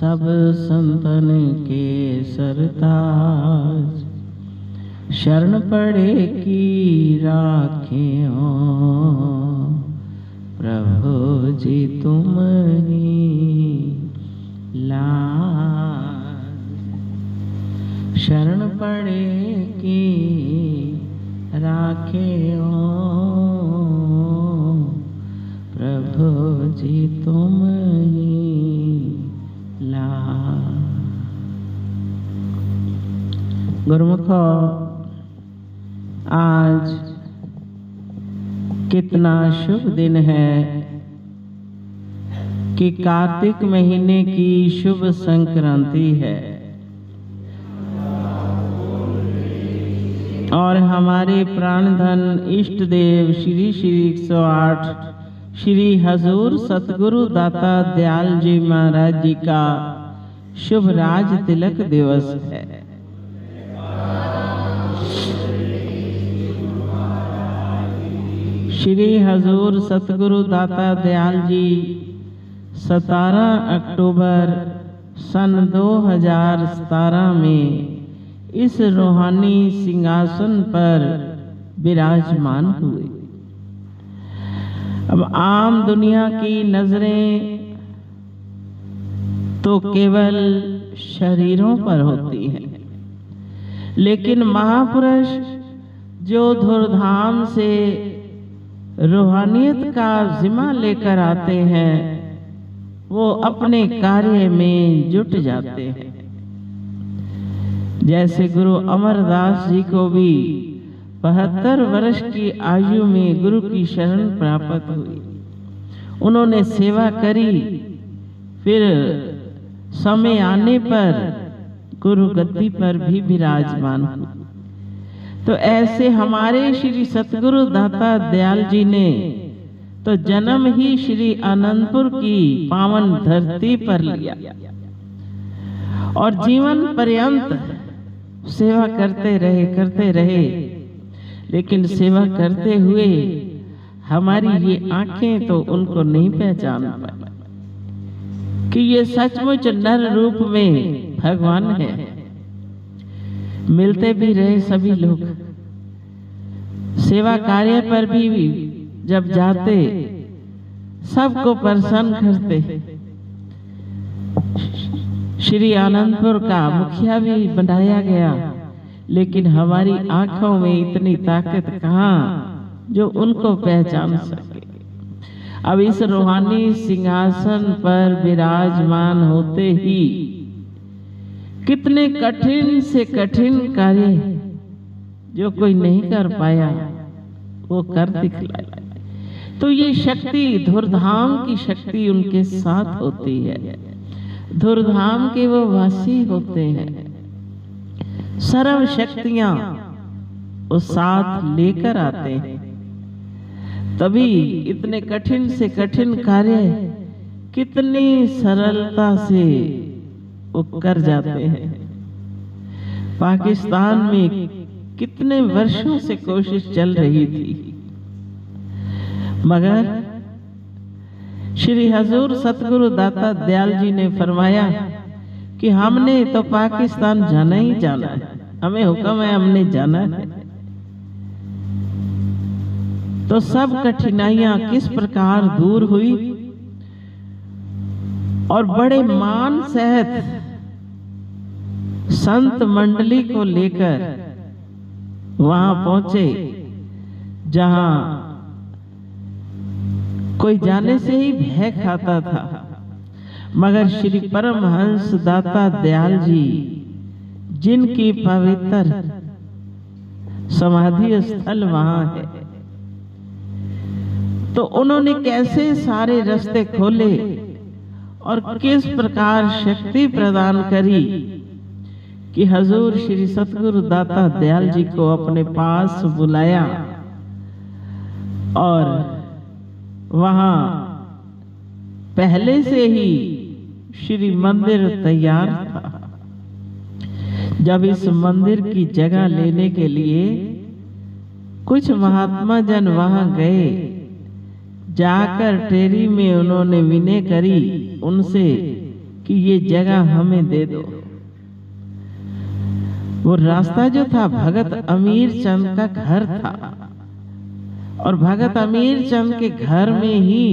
सब संतन के सरताज, शरण पड़े की राखियो, प्रभु जी तुम ही लाज। शरण पड़े की राखियो, प्रभु जी तुम ही लाज। गुरुमुखो, आज कितना शुभ दिन है कि कार्तिक महीने की शुभ संक्रांति है और हमारे प्राणधन इष्ट देव श्री 108 श्री हजूर सतगुरु दाता दयाल जी महाराज जी का शुभ राज तिलक दिवस है। श्री हजूर सतगुरु दाता दयाल जी 17 अक्टूबर सन 2017 में इस रूहानी सिंहासन पर विराजमान हुए। अब आम दुनिया की नजरें तो केवल शरीरों पर होती हैं, लेकिन महापुरुष जो धूमधाम से रूहानियत का जिम्मा लेकर आते हैं, वो अपने कार्य में जुट जाते हैं। जैसे गुरु अमरदास जी को भी 72 वर्ष की आयु में गुरु की शरण प्राप्त हुई। उन्होंने सेवा करी, फिर समय आने पर गुरु गद्दी पर भी विराजमान हुए। तो ऐसे हमारे श्री सतगुरु दाता दयाल जी ने तो जन्म ही श्री आनंदपुर की पावन धरती पर लिया और जीवन पर्यंत सेवा करते रहे। लेकिन सेवा करते हुए हमारी ये आंखें तो उनको नहीं पहचान पाई कि ये सचमुच नर रूप में भगवान है। मिलते भी रहे सभी लोग, सेवा कार्य पर भी जब जाते सबको प्रसन्न करते। श्री आनंदपुर का मुखिया भी बनाया गया, लेकिन हमारी आंखों में इतनी ताकत कहाँ जो उनको पहचान सके। अब इस रूहानी सिंहासन पर विराजमान होते ही कितने कठिन से कठिन कार्य जो कोई नहीं कर पाया वो कर दिखलाया। तो ये शक्ति, धुरधाम की शक्ति उनके साथ होती है। धुरधाम के वो वासी होते हैं। सर्व शक्तियां वो साथ लेकर आते हैं, तभी इतने कठिन से कठिन कार्य कितनी सरलता से वो कर जाते हैं। पाकिस्तान में कितने वर्षों से कोशिश चल रही थी, मगर श्री हजूर सतगुरु दाता दयाल जी ने फरमाया कि हमने तो पाकिस्तान जाना ही जाना है, हमें हुक्म है, हमने जाना है। तो सब कठिनाइयां किस प्रकार दूर हुई और बड़े मान सहित संत मंडली को लेकर वहां पहुंचे, जहां कोई जाने से ही भय खाता था। मगर श्री परमहंस दाता दयाल जी, जिनकी पवित्र समाधि स्थल वहां है, तो उन्होंने कैसे सारे रास्ते खोले और किस प्रकार शक्ति प्रदान करी कि हजूर श्री सतगुरु दाता दयाल जी को अपने पास बुलाया और वहां पहले से ही श्री मंदिर तैयार था। जब इस मंदिर की जगह लेने के लिए कुछ महात्मा जन वहां गए, जाकर टेरी में उन्होंने विनय करी उनसे कि ये जगह हमें दे दो। वो रास्ता जो था भगत अमीर चंद का घर था, और भगत अमीर चंद के घर में ही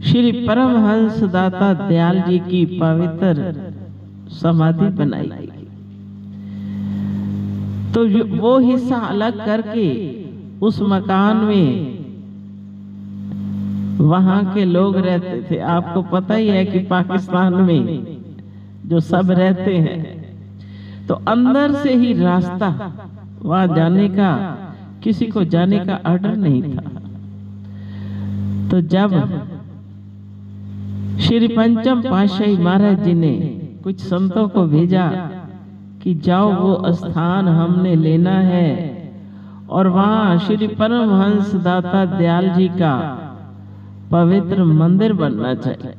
श्री परमहंस दाता दयाल जी की पवित्र समाधि बनाई गई। तो वो हिस्सा अलग करके उस मकान में वहां के लोग रहते थे। आपको पता ही है कि पाकिस्तान में जो सब रहते हैं, तो अंदर से ही रास्ता वहां जाने का, किसी को जाने का ऑर्डर नहीं था। तो जब श्री पंचम पातशाही महाराज जी ने कुछ संतों को भेजा कि जाओ वो स्थान हमने लेना है और वहां श्री परमहंस दाता दयाल जी का पवित्र मंदिर बनना चाहिए।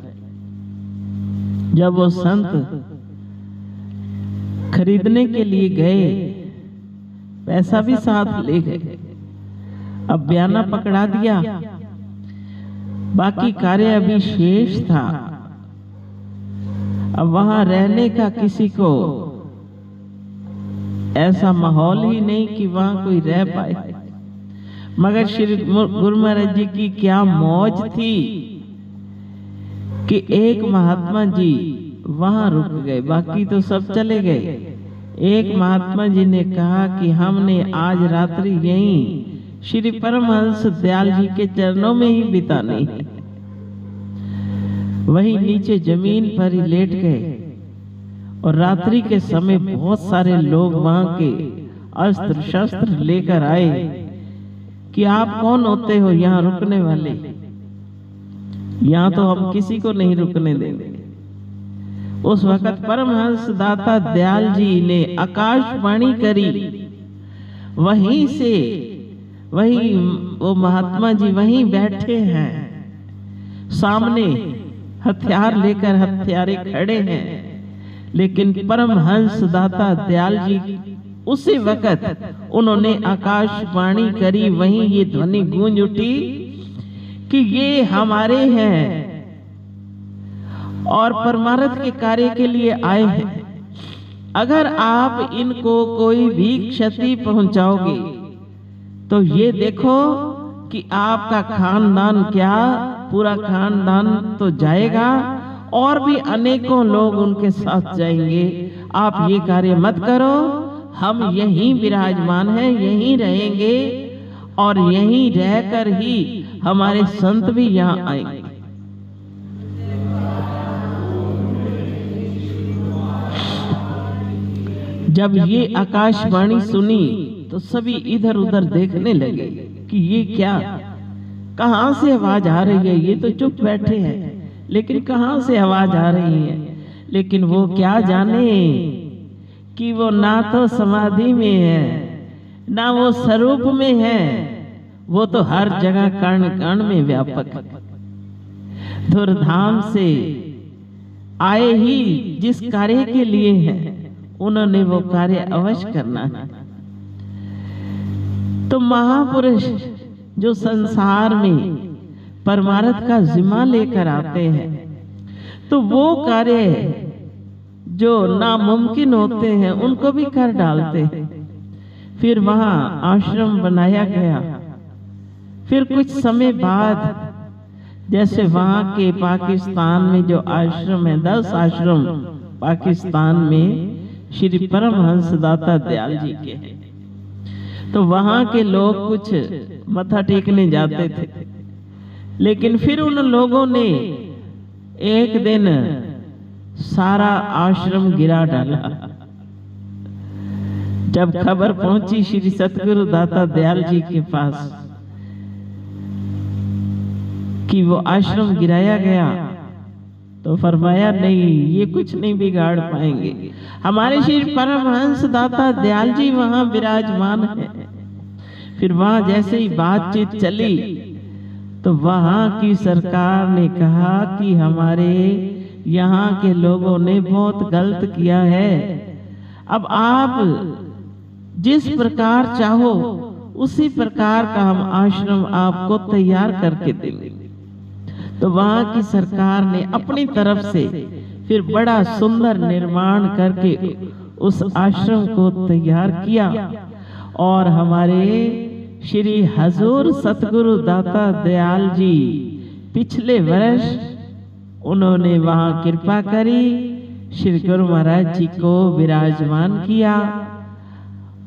जब वो संत खरीदने के लिए गए, पैसा भी साथ ले गए, अब बयाना पकड़ा दिया, बाकी कार्य अभी शेष था। अब वहां रहने का किसी को ऐसा माहौल ही नहीं कि वहां कोई रह पाए। मगर श्री गुरु महाराज जी की क्या मौज थी कि एक महात्मा जी वहां रुक गए, बाकी तो सब चले गए। एक महात्मा जी ने कहा कि हमने आज रात्रि यहीं श्री परमहंस दयाल जी के चरणों में ही बितानी है। वहीं नीचे जमीन पर ही लेट गए, और रात्रि के समय बहुत सारे लोग वहां के अस्त्र शस्त्र लेकर आए कि आप कौन होते हो यहाँ रुकने वाले, यहाँ तो हम किसी को नहीं रुकने देंगे। उस वक्त परमहंस दाता दयाल जी ने आकाशवाणी करी, वहीं से वहीं वो महात्मा जी वहीं बैठे हैं, सामने हथियार लेकर हथियारे खड़े हैं, लेकिन परमहंस दाता दयाल जी उसी वक्त उन्होंने आकाशवाणी करी, वहीं ये ध्वनि गूंज उठी कि ये हमारे हैं और परमार्थ के कार्य के लिए आए हैं। अगर आप इनको कोई भी क्षति पहुंचाओगे तो ये देखो कि आपका खानदान क्या, पूरा खानदान तो जाएगा और भी अनेकों लोग उनके साथ जाएंगे। आप ये कार्य मत करो, हम यहीं विराजमान हैं, यहीं रहेंगे और यहीं रहकर ही हमारे संत भी यहाँ आएंगे। जब ये आकाशवाणी सुनी तो सभी इधर उधर देखने लगे कि ये क्या, कहां से आवाज आ रही है। ये तो चुप बैठे हैं, लेकिन कहां से आवाज आ रही है। लेकिन वो क्या जाने कि वो ना तो समाधि में है, ना वो स्वरूप में है, वो तो हर जगह कण कण में व्यापक है। धुरधाम से आए ही जिस कार्य के लिए है, उन्होंने वो कार्य अवश्य करना है। तो महापुरुष जो संसार में परमार्थ का जिम्मा लेकर आते हैं, तो वो कार्य जो नामुमकिन होते हैं उनको भी कर डालते हैं। फिर वहां आश्रम बनाया गया। फिर कुछ समय बाद, जैसे वहां के पाकिस्तान में जो आश्रम है, 10 आश्रम पाकिस्तान में श्री परमहंस दाता दयाल जी के हैं, तो वहां के लोग कुछ मत्था टेकने जाते थे। लेकिन फिर उन लोगों ने एक दिन सारा आश्रम गिरा डाला। जब खबर पहुंची श्री सतगुरु दाता दयाल जी के पास कि वो आश्रम गिराया गया, तो फरमाया नहीं, ये कुछ नहीं बिगाड़ पाएंगे, हमारे श्री परमहंस दाता दयाल जी वहां विराजमान है। फिर वहां जैसे ही बातचीत चली तो वहां की सरकार ने कहा कि हमारे यहाँ के लोगों ने बहुत गलत किया है, अब आप जिस प्रकार चाहो उसी प्रकार का हम आश्रम आपको तैयार करके देंगे। तो वहां की सरकार ने अपनी तरफ से फिर बड़ा सुंदर निर्माण करके उस आश्रम को तैयार किया। और हमारे श्री हजूर सतगुरु दाता दयाल जी पिछले वर्ष उन्होंने वहां कृपा करी, श्री गुरु महाराज जी को विराजमान किया।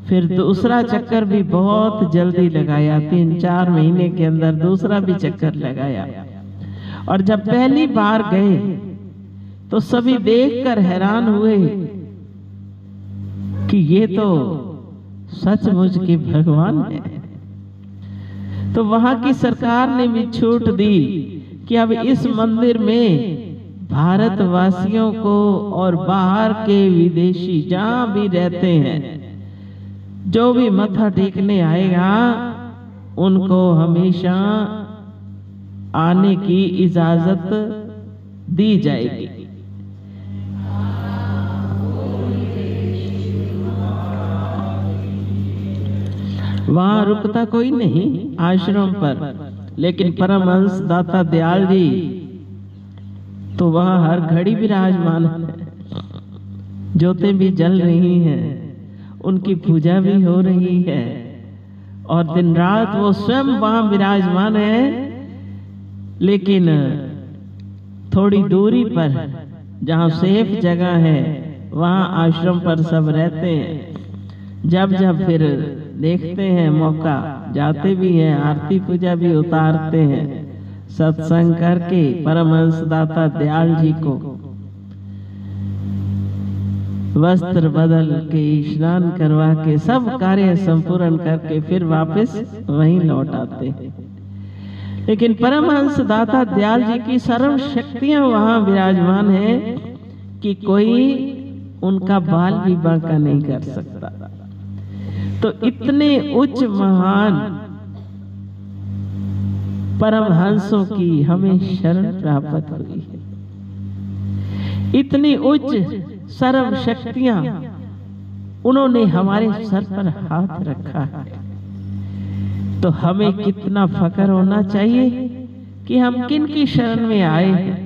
फिर दूसरा चक्कर भी बहुत जल्दी लगाया, 3-4 महीने के अंदर दूसरा भी चक्कर लगाया। और जब पहली बार गए तो सभी देखकर हैरान हुए कि ये तो सचमुच के भगवान है। तो वहां की सरकार ने भी छूट दी कि अब इस मंदिर में भारतवासियों को और बाहर के विदेशी जहां भी रहते हैं, जो भी मत्था टेकने आएगा उनको हमेशा आने की इजाजत दी जाएगी। वहां रुकता कोई नहीं आश्रम पर, लेकिन परमहंस दाता दयाल जी तो वहां हर घड़ी विराजमान है। ज्योतें भी जल रही हैं, उनकी पूजा भी हो रही है और दिन रात वो स्वयं वहां विराजमान है। लेकिन थोड़ी दूरी पर जहां सेफ जगह है वहां आश्रम पर सब रहते हैं। जब जब फिर देखते हैं मौका जाते भी हैं, आरती पूजा भी उतारते हैं, सत्संग करके परमहंस दाता दयाल जी को वस्त्र बदल के स्नान करवा के सब कार्य संपूर्ण करके फिर वापस वहीं लौट आते हैं। लेकिन परमहंस दाता दयाल जी की सर्व शक्तियां वहां विराजमान है कि कोई उनका बाल भी बांका नहीं कर सकता। तो इतने उच्च महान परमहंसों की हमें शरण प्राप्त हुई है। इतनी उच्च सर्व शक्तियां उन्होंने हमारे सर पर हाथ रखा है। तो हमें कितना फख्र होना चाहिए कि हम किन की शरण में आए हैं,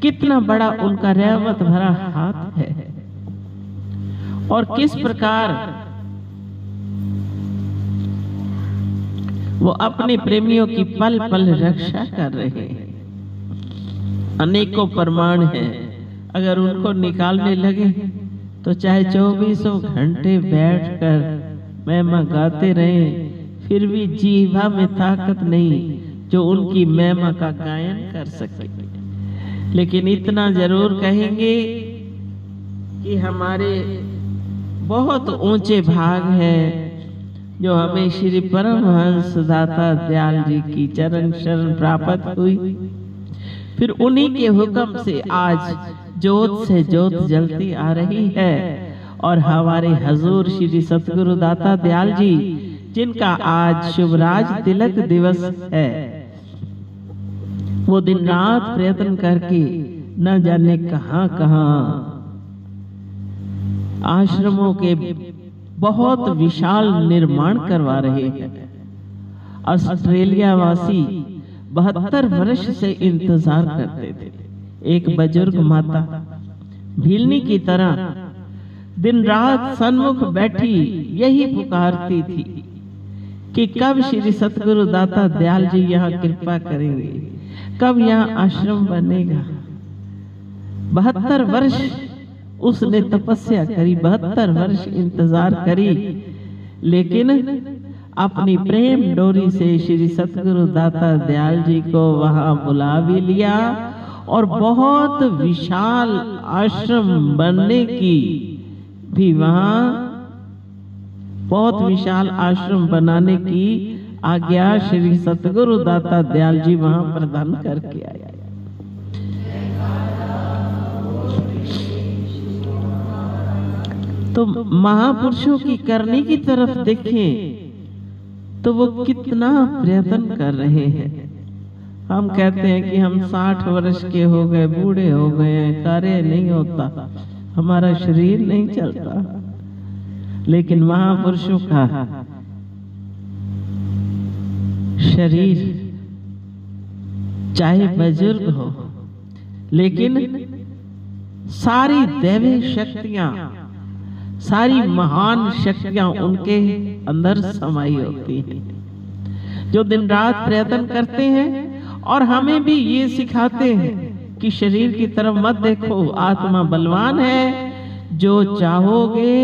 कितना बड़ा उनका रहमत भरा हाथ है और किस प्रकार वो अपने प्रेमियों की पल पल रक्षा कर रहे हैं। अनेकों प्रमाण हैं, अगर उनको निकालने लगे तो चाहे 24 घंटे बैठकर महिमा गाते रहे, फिर भी जीवा में ताकत नहीं जो उनकी महिमा का गायन कर सके। लेकिन इतना जरूर कहेंगे कि हमारे बहुत ऊंचे भाग हैं जो हमें श्री परमहंस दाता दयाल जी की चरण शरण प्राप्त हुई। फिर उन्हीं के हुक्म से आज जोत से जोत जलती आ रही है और हमारे हजूर श्री सतगुरु दाता दयाल जी जिनका आज शुभराज तिलक दिवस है, वो दिन रात प्रयत्न करके न जाने कहां कहां आश्रमों के बहुत विशाल निर्माण करवा रहे हैं। ऑस्ट्रेलिया वासी 72 वर्ष से इंतजार करते थे। एक बुजुर्ग माता भीलनी की तरह दिन रात सन्मुख बैठी यही पुकारती थी कि कब श्री सतगुरु दाता दयाल जी यहाँ कृपा करेंगे, कब यहाँ आश्रम बनेगा। 72 वर्ष उसने तपस्या करी, 72 वर्ष इंतजार करी, लेकिन अपनी प्रेम डोरी से श्री सतगुरु दाता दयाल जी को वहां बुला भी लिया और बहुत विशाल आश्रम बनने की भी वहां बहुत विशाल आश्रम बनाने की आज्ञा श्री सतगुरु दाता दयाल जी वहां प्रदान करके आया। तो महापुरुषों की करने की तरफ देखें तो वो कितना प्रयत्न कर रहे हैं। हम कहते हैं कि हम 60 वर्ष के हो गए, बूढ़े हो गए हैं, कार्य नहीं होता, हमारा शरीर नहीं चलता, लेकिन महापुरुषों का शरीर चाहे बुजुर्ग हो, लेकिन सारी दैवी शक्तियां, सारी महान शक्तियां उनके अंदर समाई होती हैं, जो दिन रात प्रयत्न करते हैं और हमें भी ये सिखाते हैं कि शरीर की तरफ मत देखो, आत्मा बलवान है, जो चाहोगे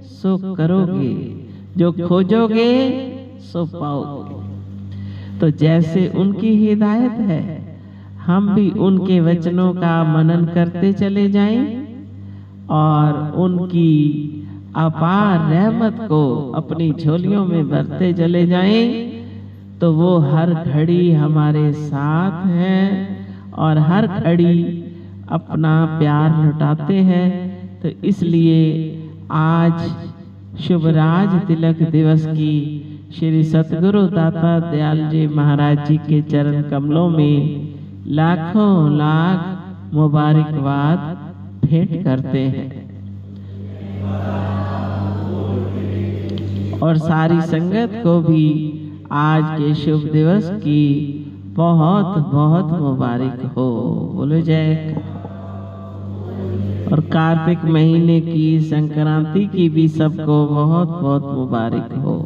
सो करोगे, जो खोजोगे सो पाओगे। तो जैसे उनकी हिदायत है, हम भी उनके वचनों का मनन करते चले जाएं और उनकी अपार रहमत को अपनी झोलियों में भरते चले जाएं, तो वो हर घड़ी हमारे साथ हैं और हर घड़ी अपना प्यार लुटाते हैं। तो इसलिए आज शुभराज तिलक दिवस की श्री सतगुरु दाता दयाल जी महाराज जी के चरण कमलों में लाखों लाख मुबारकबाद भेंट करते हैं और सारी संगत को भी आज के शुभ दिवस की बहुत बहुत मुबारक हो। बोलो जय। और कार्तिक महीने की संक्रांति की भी सबको बहुत बहुत मुबारक हो।